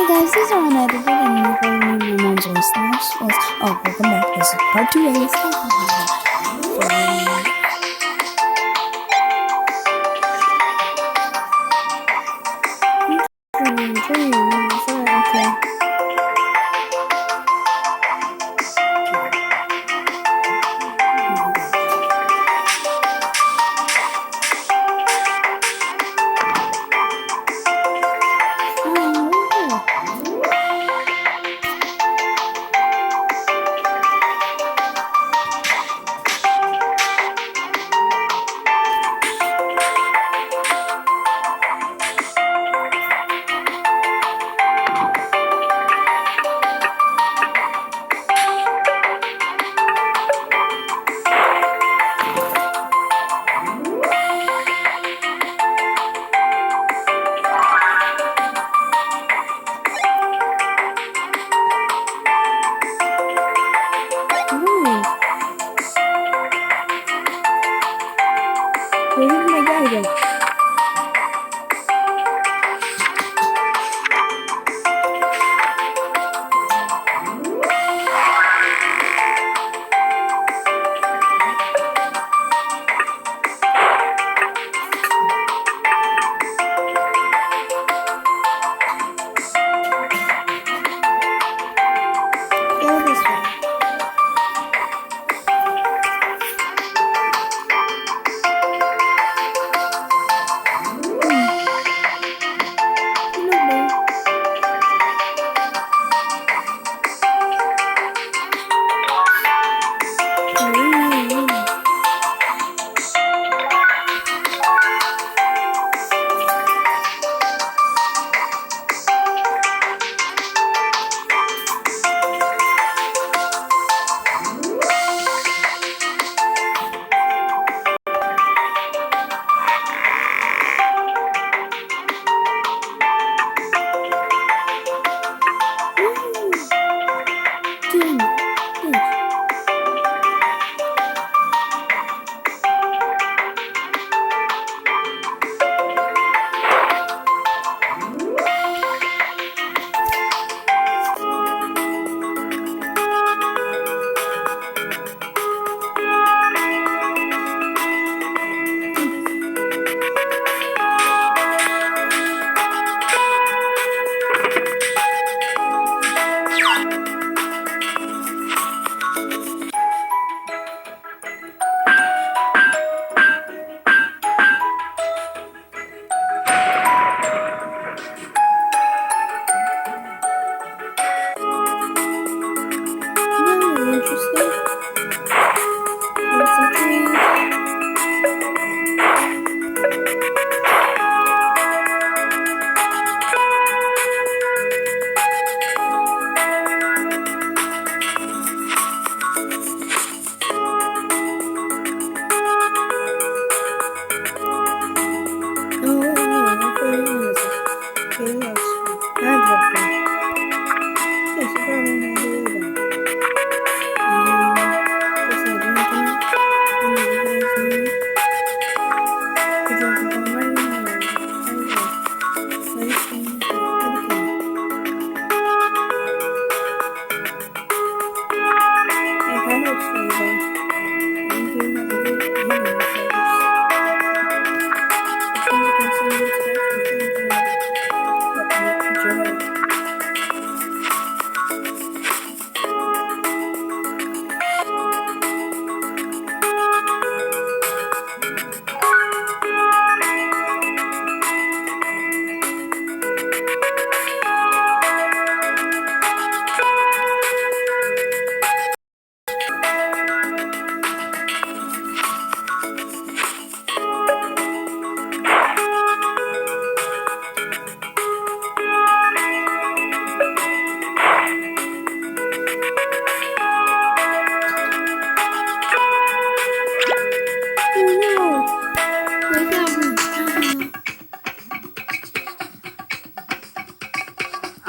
guys, this is unedited and you're probably my mom's voice. Oh, welcome back. This is part 2 of this. Okay. Where's my guy go? Go this way.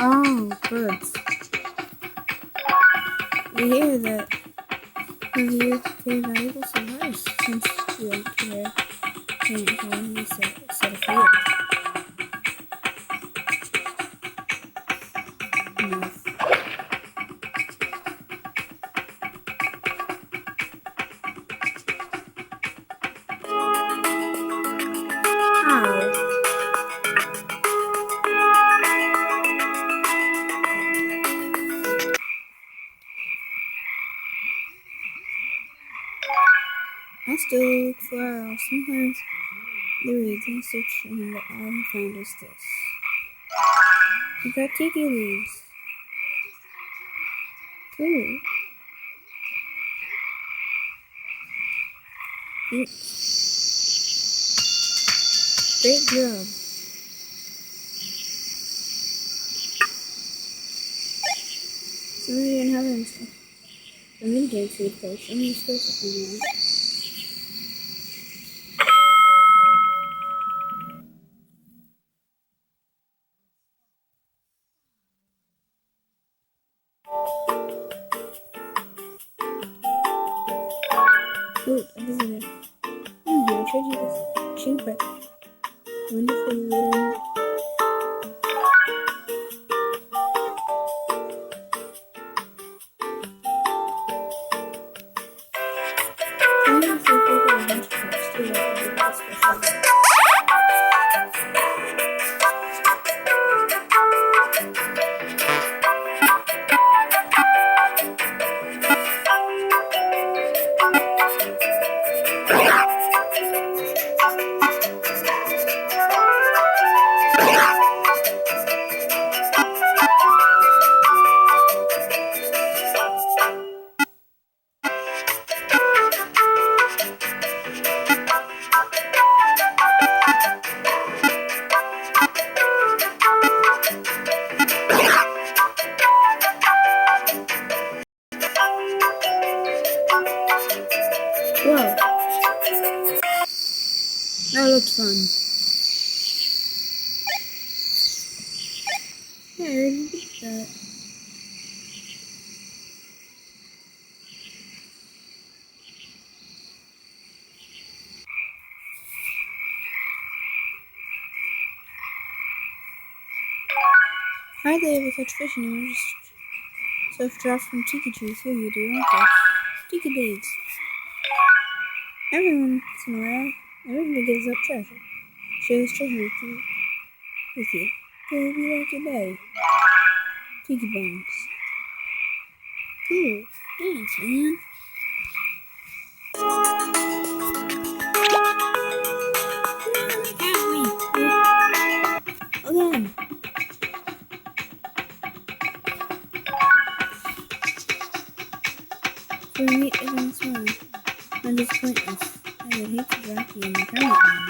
Oh, birds. We hear that when you use very valuable supplies since you don't care when you set a field. enough. Ow. I'll still look for owls. Sometimes the reason searching that I found is this. I got tiki leaves. Cool. Great job. So we didn't have anything. I'm gonna get food first. I'm gonna go for anyway. Ooh, I visited. Here, I showed you this. Sheen quick. Wonderful little. I'm gonna say people a bunch of times too. Special. Whoa. That looked fun. Yeah, I already did that. Hardly ever catch fish anymore, just self-drop from tiki trees. Here you do, okay. Tiki beads. Every once in a while, everybody gives up treasure. Share this treasure with you. It'll be like your day. Tiki bones. Cool. Thanks, man. Again. So we meet again soon. Don't disappoint us. I would hate to drop you in the permit line.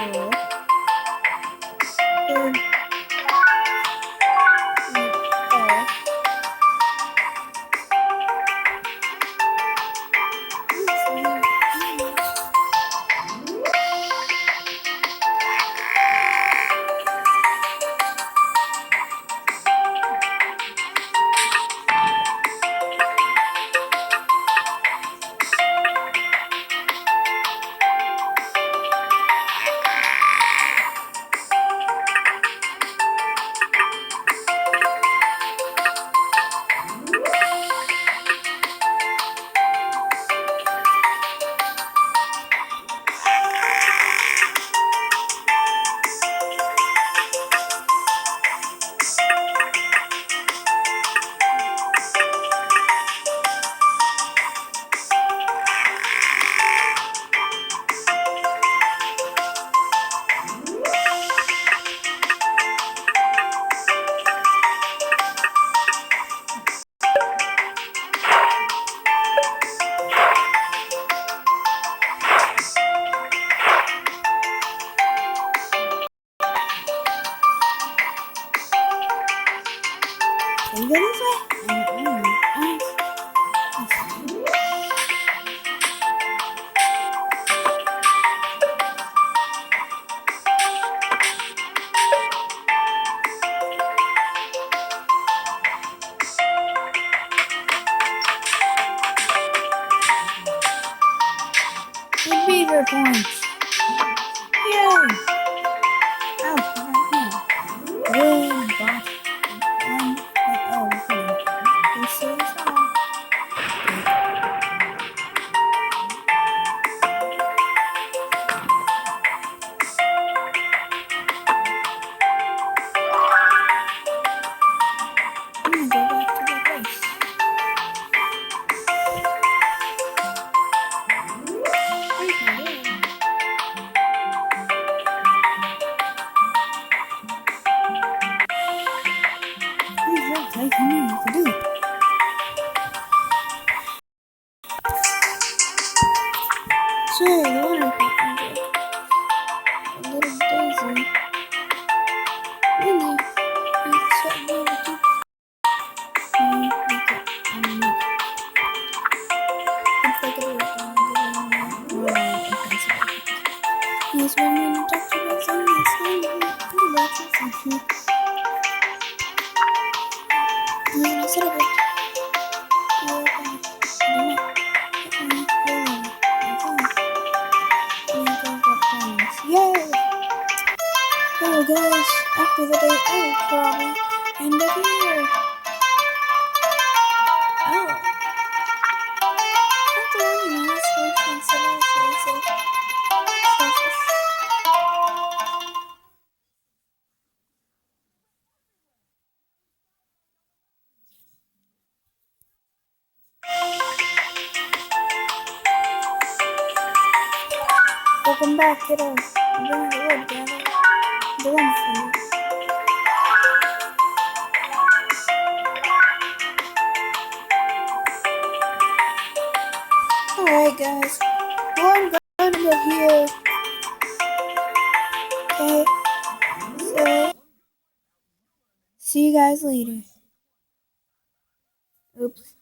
Can you go this way? The beaver points. Yay! Oh, good boss. Oh, okay. This is all. I'm gonna go back to the base. Where's my dad? He's just taking me to do it. Sure, the water fountain did. A little Daisy. Really? It's so beautiful. It's like a yes, when you talk to us on this one, you watch us and shoot. And then I said it. Yay! Hello guys, after the day I will probably end up here. Oh. That's really nice work and so welcome back, kiddo. I'm going to wood, gather the one for you. Alright guys, well I'm going to go here. Okay, so see you guys later. Oops.